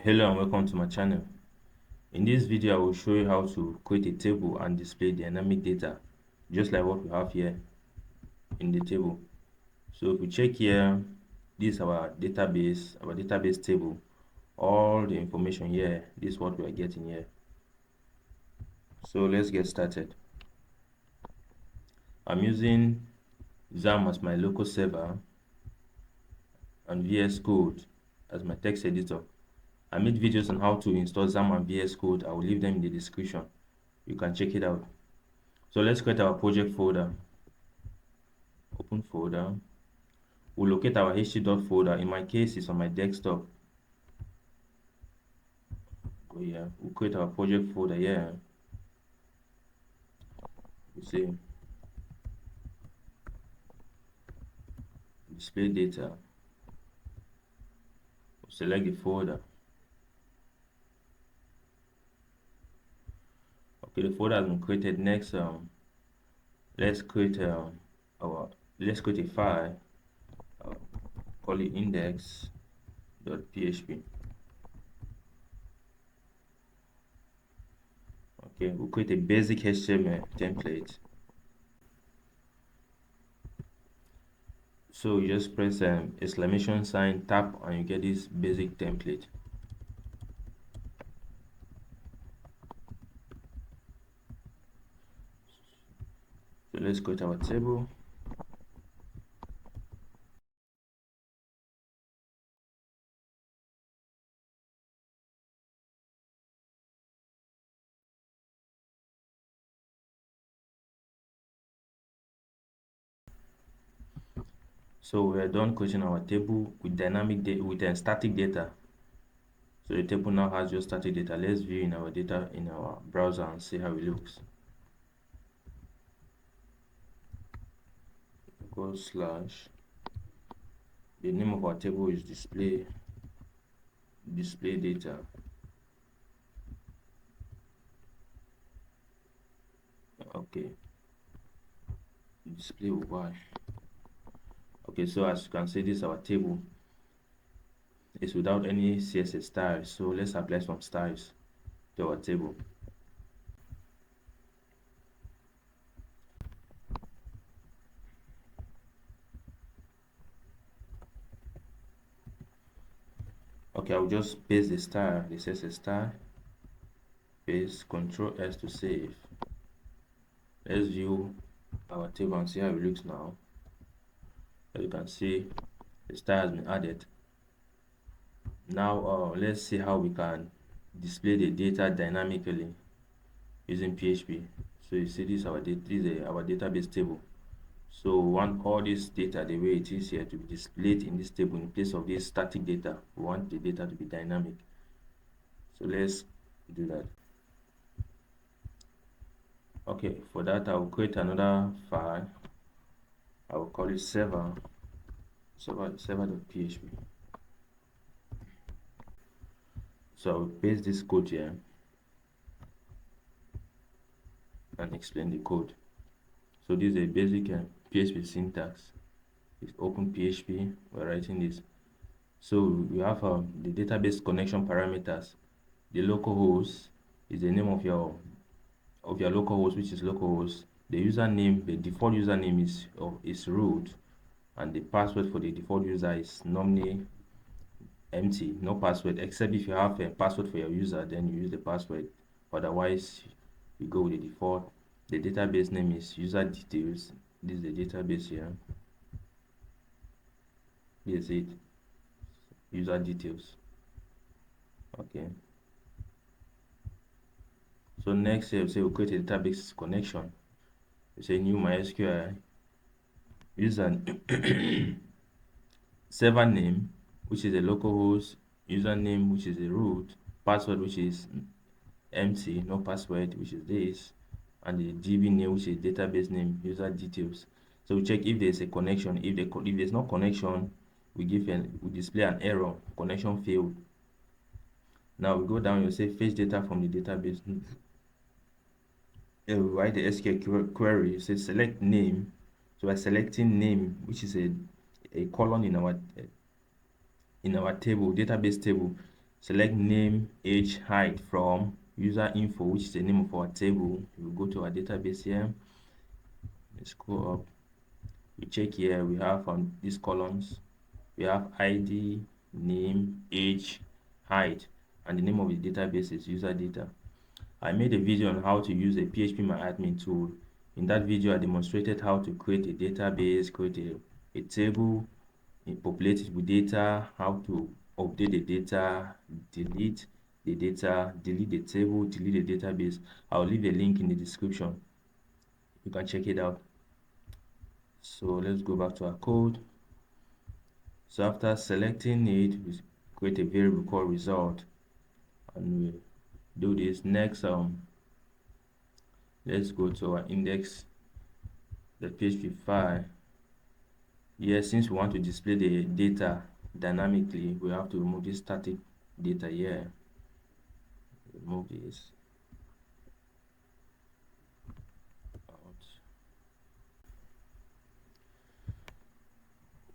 Hello and welcome to my channel. In this video, I will show you how to create a table and display dynamic data, just like what we have here in the table. So if we check here, this is our database table. All the information here, this is what we are getting here. So let's get started. I'm using XAMPP as my local server and VS Code as my text editor. I made videos on how to install XAMPP and VS Code. I will leave them in the description. You can check it out. So let's create our project folder. Open folder. We'll locate our ht.folder. folder. In my case, it's on my desktop. Go here. We'll create our project folder here. We say display data. We'll select the folder. Okay, the folder has been created. Next, let's create let's create a file. Call it index.php. Okay, we'll create a basic HTML template. So you just press exclamation sign, tap, and you get this basic template. So let's go to our table. So we are done creating our table with dynamic data with static data. So the table now has just static data. Let's view in our data in our browser and see how it looks. Go slash. The name of our table is display data. Okay. Display Y. Okay, so as you can see, this is our table. It's without any CSS styles. So let's apply some styles to our table. Okay, I'll just paste the style, the CSS style. Paste, Control S to save. Let's view our table and see how it looks now. As you can see, the style has been added. Now let's see how we can display the data dynamically using PHP. So you see this is our database table. So we want all this data the way it is here to be displayed in this table in place of this static data. We want the data to be dynamic. So let's do that. Okay, for that I will create another file. I will call it server.php. So I will paste this code here and explain the code. So this is a basic PHP syntax. It's open PHP. We're writing this. So we have the database connection parameters. The localhost is the name of your localhost, which is localhost. The username, the default username is root, and the password for the default user is normally empty, no password, except if you have a password for your user, then you use the password. Otherwise, you go with the default. The database name is user details. This is the database here. Here's it, user details. Okay. So next here, we create a database connection. We say new MySQL user server name, which is a localhost, username, which is a root, password, which is empty, no password, which is this, and the DB name, which is database name, user details. So we check if there's a connection. If there's no connection, we display an error, connection failed. Now we go down, you say fetch data from the database. We write the SQL query. You say select name. So we're selecting name, which is a column in our table, database table. select name, age, height from user info, which is the name of our table. We go to our database here. Let's go up. We check here. We have on these columns. We have ID, name, age, height, and the name of the database is user data. I made a video on how to use a PHP tool. In that video, I demonstrated how to create a database, create a table, populate it with data, how to update the data, delete the data, delete the table, delete the database. I'll leave a link in the description. You can check it out. So let's go back to our code. So after selecting it, we create a variable called result, and we do this. Next, let's go to our index, the PHP file. Here, since we want to display the data dynamically, we have to remove this static data here. Remove this out.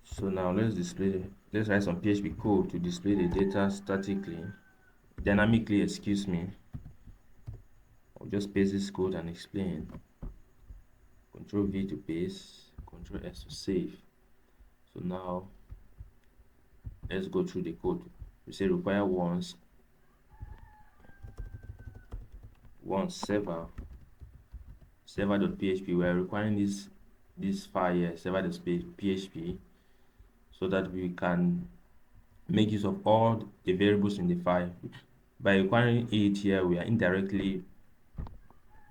So now let's write some PHP code to display the data dynamically, excuse me. I'll just paste this code and explain. Control V to paste, Control S to save. So now let's go through the code. We say require once server.php. We are requiring this file here, server.php, so that we can make use of all the variables in the file. By requiring it here, we are indirectly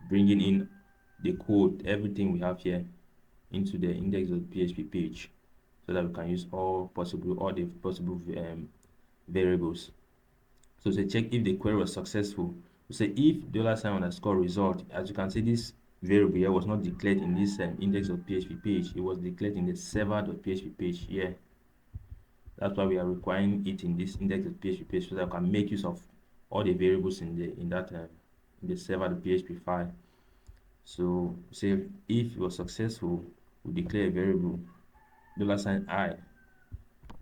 bringing in the code, everything we have here, into the index.php page, so that we can use all the possible variables. So say check if the query was successful. We say if $_result. As you can see, this variable here was not declared in this index.php page. It was declared in the server.php page here. That's why we are requiring it in this index.php page, so that we can make use of all the variables in the server.php file. So say if it was successful, we declare a variable $i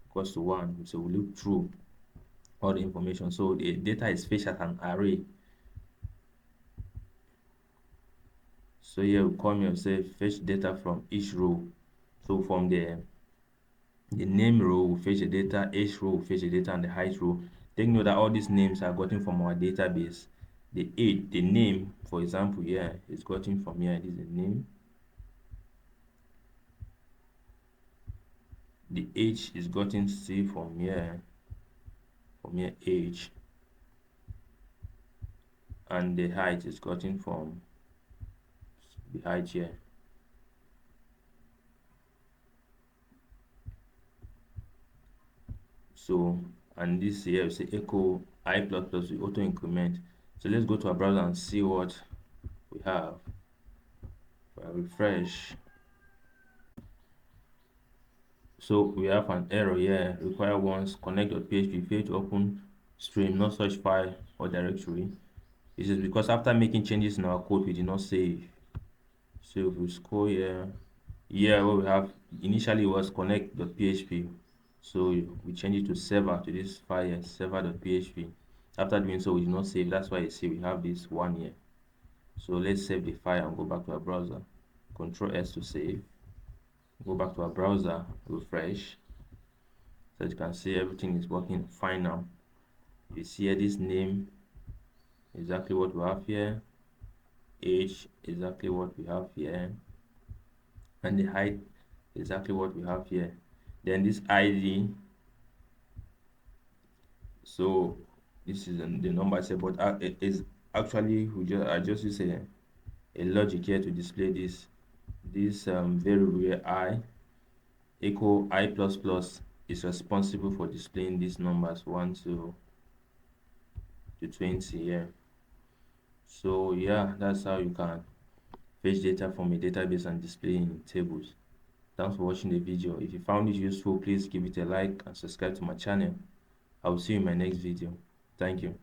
equals to 1. So we look through all the information. So the data is fetched as an array. So here we come here and say fetch data from each row. So from the name row, we fetch the data, age row, we fetch the data, and the height row. Take note that all these names are gotten from our database. The name, for example, here is gotten from here. This is the name. The age is gotten still from here. Age. And the height is gotten from the height here. So, and this here we say echo I++ with auto increment. So let's go to our browser and see what we have. If I refresh, so we have an error here. Require once connect.php failed to open stream, no such file or directory. This is because after making changes in our code, we did not save. So if we scroll here, what we have initially was connect.php. So we change it to server, to this file here, server.php. After doing so, we did not save. That's why you see we have this one here. So let's save the file and go back to our browser. Control S to save. Go back to our browser, refresh. So you can see everything is working fine now. You see here this name, exactly what we have here. Age, exactly what we have here. And the height, exactly what we have here. Then this ID, so this is the number I said, but it is actually I just use a logic here to display this variable here I equal I++ is responsible for displaying these numbers 1 to 20 here. So yeah, that's how you can fetch data from a database and display in tables. Thanks for watching the video. If you found it useful, please give it a like and subscribe to my channel. I will see you in my next video. Thank you.